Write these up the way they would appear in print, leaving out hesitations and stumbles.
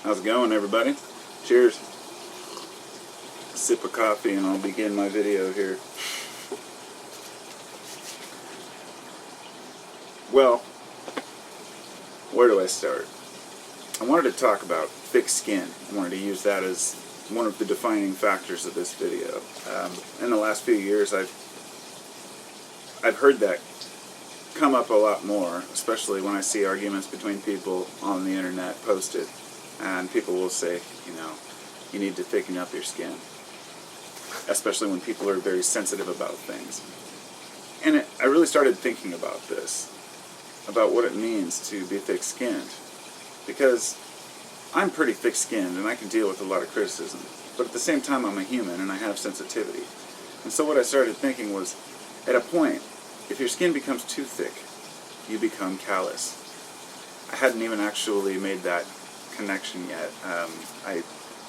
How's it going, everybody? Cheers. A sip of coffee and I'll begin my video here. Well, where do I start? I wanted to talk about thick skin. I wanted to use that as one of the defining factors of this video. In the last few years, I've heard that come up a lot more, especially when I see arguments between people on the internet posted, and people will say, you need to thicken up your skin, especially when people are very sensitive about things. And I really started thinking about this, about what it means to be thick-skinned, because I'm pretty thick-skinned and I can deal with a lot of criticism, but at the same time I'm a human and I have sensitivity. And so what I started thinking was, at a point, if your skin becomes too thick, you become callous. I hadn't even actually made that connection yet.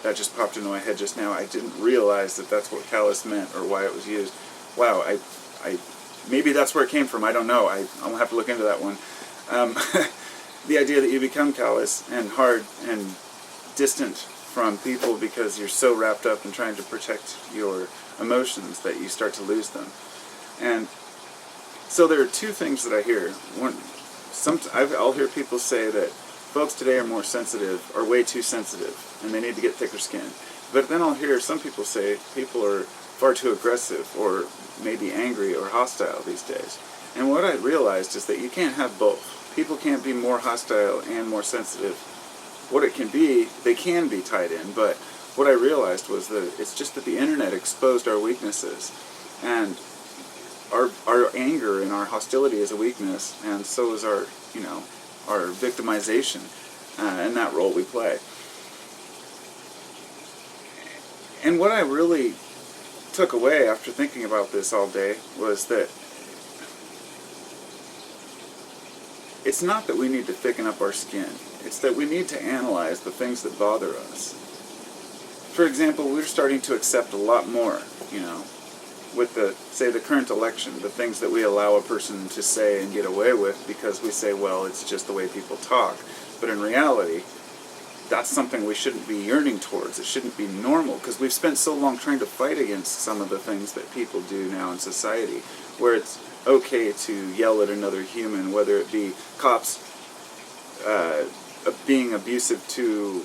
That just popped into my head just now. I didn't realize that that's what callus meant or why it was used. Wow, maybe that's where it came from. I don't know. I'll have to look into that one. The idea that you become callous and hard and distant from people because you're so wrapped up in trying to protect your emotions that you start to lose them. And so there are two things that I hear. One, I'll hear people say that folks today are more sensitive, or way too sensitive, and they need to get thicker skin. But then I'll hear some people say people are far too aggressive, or maybe angry or hostile these days. And what I realized is that you can't have both. People can't be more hostile and more sensitive. What it can be, they can be tied in, but what I realized was that it's just that the internet exposed our weaknesses. And our anger and our hostility is a weakness, and so is our victimization and that role we play. And what I really took away after thinking about this all day was that it's not that we need to thicken up our skin, it's that we need to analyze the things that bother us. For example, we're starting to accept a lot more, with the current election, the things that we allow a person to say and get away with because we say, well, it's just the way people talk. But in reality, that's something we shouldn't be yearning towards. It shouldn't be normal, because we've spent so long trying to fight against some of the things that people do now in society, where it's okay to yell at another human, whether it be cops being abusive to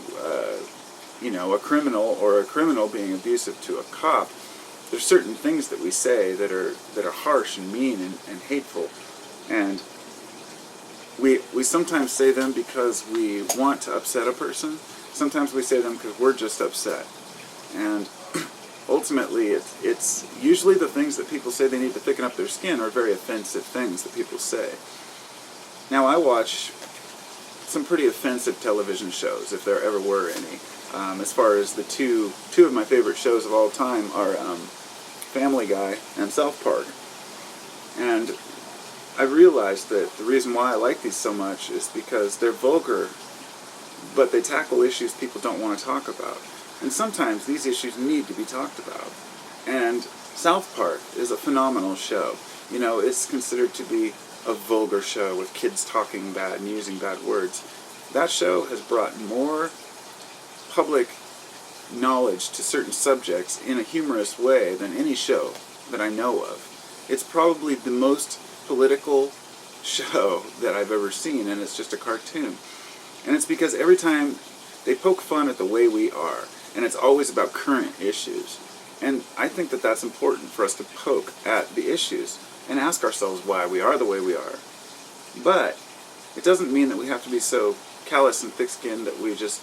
a criminal, or a criminal being abusive to a cop. There's certain things that we say that are harsh and mean and hateful, and we sometimes say them because we want to upset a person. Sometimes we say them because we're just upset. And ultimately, it's usually the things that people say they need to thicken up their skin are very offensive things that people say. Now, I watch some pretty offensive television shows, if there ever were any. As far as the two of my favorite shows of all time are Family Guy and South Park. And I realized that the reason why I like these so much is because they're vulgar, but they tackle issues people don't want to talk about. And sometimes these issues need to be talked about. And South Park is a phenomenal show. It's considered to be a vulgar show with kids talking bad and using bad words. That show has brought more public knowledge to certain subjects in a humorous way than any show that I know of. It's probably the most political show that I've ever seen, and it's just a cartoon. And it's because every time they poke fun at the way we are, and it's always about current issues. And I think that that's important for us to poke at the issues and ask ourselves why we are the way we are. But it doesn't mean that we have to be so callous and thick-skinned that we just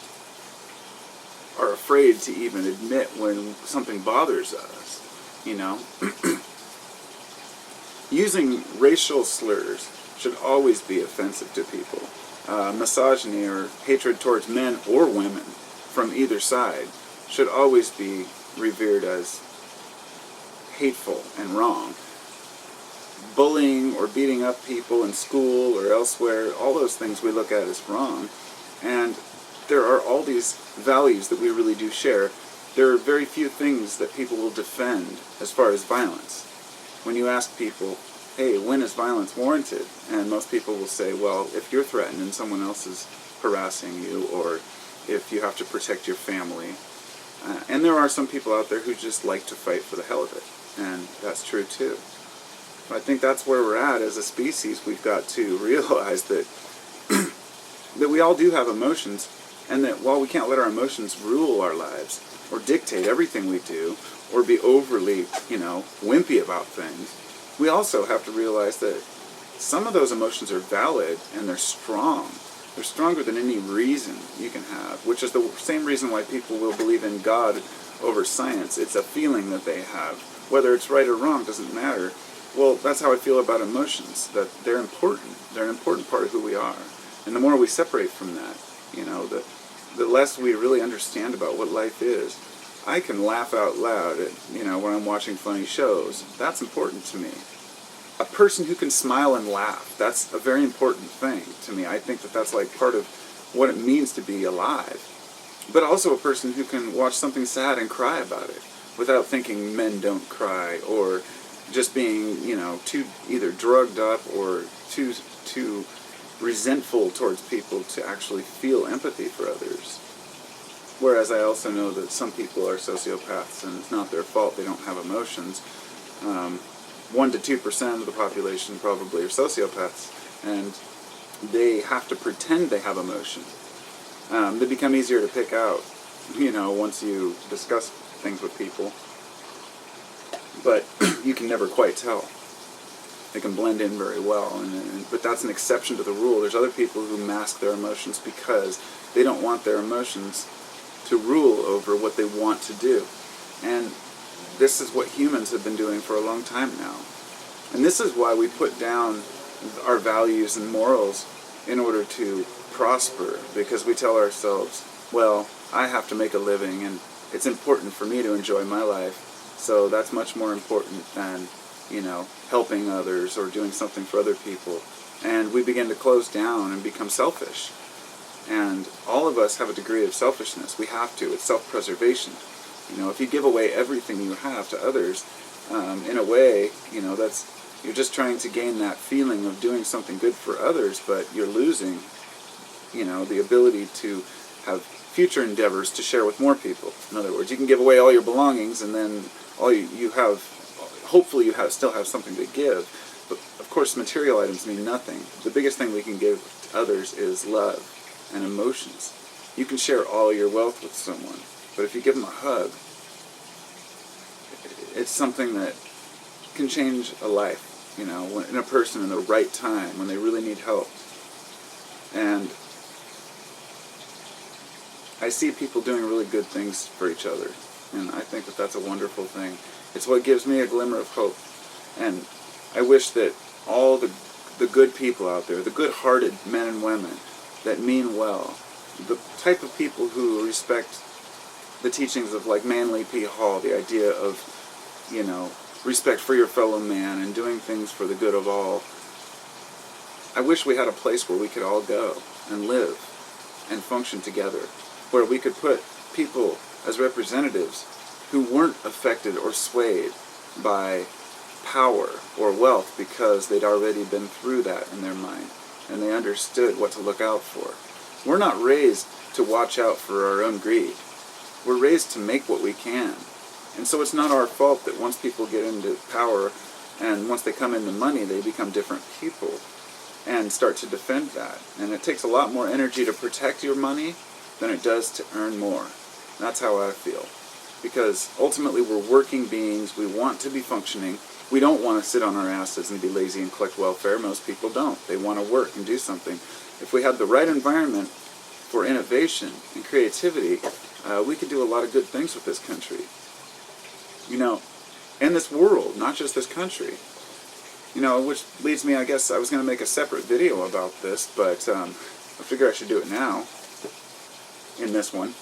are afraid to even admit when something bothers us, Using racial slurs should always be offensive to people. Misogyny or hatred towards men or women from either side should always be revered as hateful and wrong. Bullying or beating up people in school or elsewhere, all those things we look at as wrong. And there are all these values that we really do share. There are very few things that people will defend as far as violence. When you ask people, hey, when is violence warranted? And most people will say, well, if you're threatened and someone else is harassing you or if you have to protect your family. And there are some people out there who just like to fight for the hell of it, and that's true too. But I think that's where we're at as a species. We've got to realize that that we all do have emotions, and that while we can't let our emotions rule our lives or dictate everything we do or be overly, wimpy about things, we also have to realize that some of those emotions are valid and they're strong. They're stronger than any reason you can have, which is the same reason why people will believe in God over science. It's a feeling that they have. Whether it's right or wrong doesn't matter. Well, that's how I feel about emotions, that they're important. They're an important part of who we are. And the more we separate from that, the less we really understand about what life is. I can laugh out loud at, when I'm watching funny shows. That's important to me. A person who can smile and laugh, that's a very important thing to me. I think that that's like part of what it means to be alive. But also a person who can watch something sad and cry about it without thinking men don't cry, or just being, too either drugged up or too resentful towards people to actually feel empathy for others. Whereas I also know that some people are sociopaths and it's not their fault, they don't have emotions. 1 to 2% of the population probably are sociopaths, and they have to pretend they have emotion. They become easier to pick out, once you discuss things with people. But you can never quite tell. They can blend in very well, but that's an exception to the rule. There's other people who mask their emotions because they don't want their emotions to rule over what they want to do. And this is what humans have been doing for a long time now. And this is why we put down our values and morals in order to prosper, because we tell ourselves, well, I have to make a living and it's important for me to enjoy my life, so that's much more important than, helping others or doing something for other people. And we begin to close down and become selfish. And all of us have a degree of selfishness. We have to. It's self-preservation. If you give away everything you have to others, in a way, you're just trying to gain that feeling of doing something good for others, but you're losing, the ability to have future endeavors to share with more people. In other words, you can give away all your belongings, and then all you have, hopefully you still have something to give. But of course, material items mean nothing. The biggest thing we can give to others is love and emotions. You can share all your wealth with someone, but if you give them a hug, it's something that can change a life, in a person in the right time, when they really need help. And I see people doing really good things for each other, and I think that that's a wonderful thing. It's what gives me a glimmer of hope. And I wish that all the good people out there, the good-hearted men and women that mean well, the type of people who respect the teachings of like Manly P. Hall, the idea of, respect for your fellow man and doing things for the good of all. I wish we had a place where we could all go and live and function together, where we could put people as representatives who weren't affected or swayed by power or wealth because they'd already been through that in their mind and they understood what to look out for. We're not raised to watch out for our own greed. We're raised to make what we can. And so it's not our fault that once people get into power and once they come into money, they become different people and start to defend that. And it takes a lot more energy to protect your money than it does to earn more. That's how I feel. Because ultimately we're working beings. We want to be functioning. We don't want to sit on our asses and be lazy and collect welfare. Most people don't. They want to work and do something. If we had the right environment for innovation and creativity, we could do a lot of good things with this country. And this world, not just this country. Which leads me, I guess, I was going to make a separate video about this, but I figure I should do it now, in this one.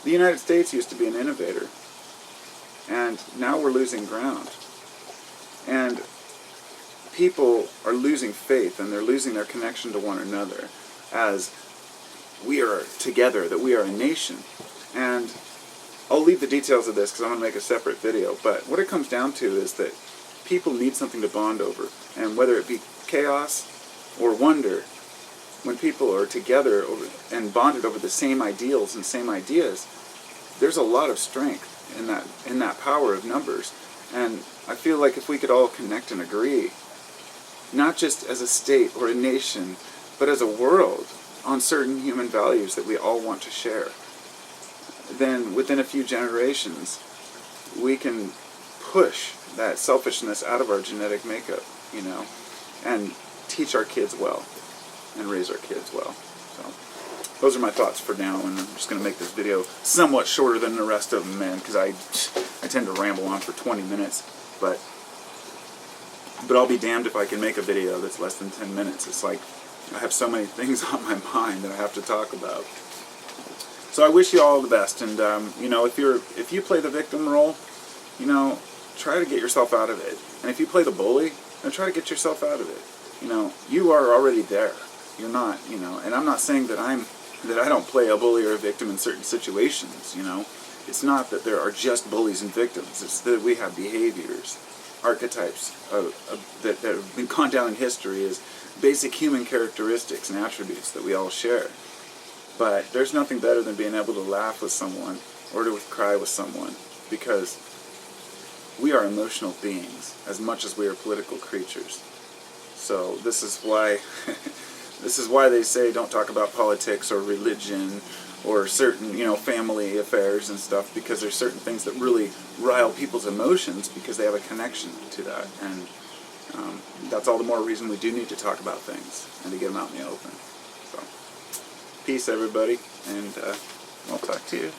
The United States used to be an innovator, and now we're losing ground. And people are losing faith, and they're losing their connection to one another, as we are together, that we are a nation. And I'll leave the details of this because I'm going to make a separate video, but what it comes down to is that people need something to bond over, and whether it be chaos or wonder, when people are together and bonded over the same ideals and same ideas, there's a lot of strength in that power of numbers. And I feel like if we could all connect and agree, not just as a state or a nation, but as a world, on certain human values that we all want to share, then within a few generations, we can push that selfishness out of our genetic makeup, and teach our kids well, and raise our kids well. So, those are my thoughts for now, and I'm just going to make this video somewhat shorter than the rest of them, man, because I tend to ramble on for 20 minutes, but I'll be damned if I can make a video that's less than 10 minutes. It's like I have so many things on my mind that I have to talk about. So I wish you all the best, and if you play the victim role, try to get yourself out of it. And if you play the bully, then try to get yourself out of it. You are already there. You're not, and I'm not saying that I don't play a bully or a victim in certain situations, It's not that there are just bullies and victims. It's that we have behaviors, archetypes that have been gone down in history as basic human characteristics and attributes that we all share. But there's nothing better than being able to laugh with someone or to cry with someone, because we are emotional beings as much as we are political creatures. So this is why they say don't talk about politics or religion or certain, family affairs and stuff, because there's certain things that really rile people's emotions because they have a connection to that. And that's all the more reason we do need to talk about things and to get them out in the open. So, peace, everybody, and I'll talk to you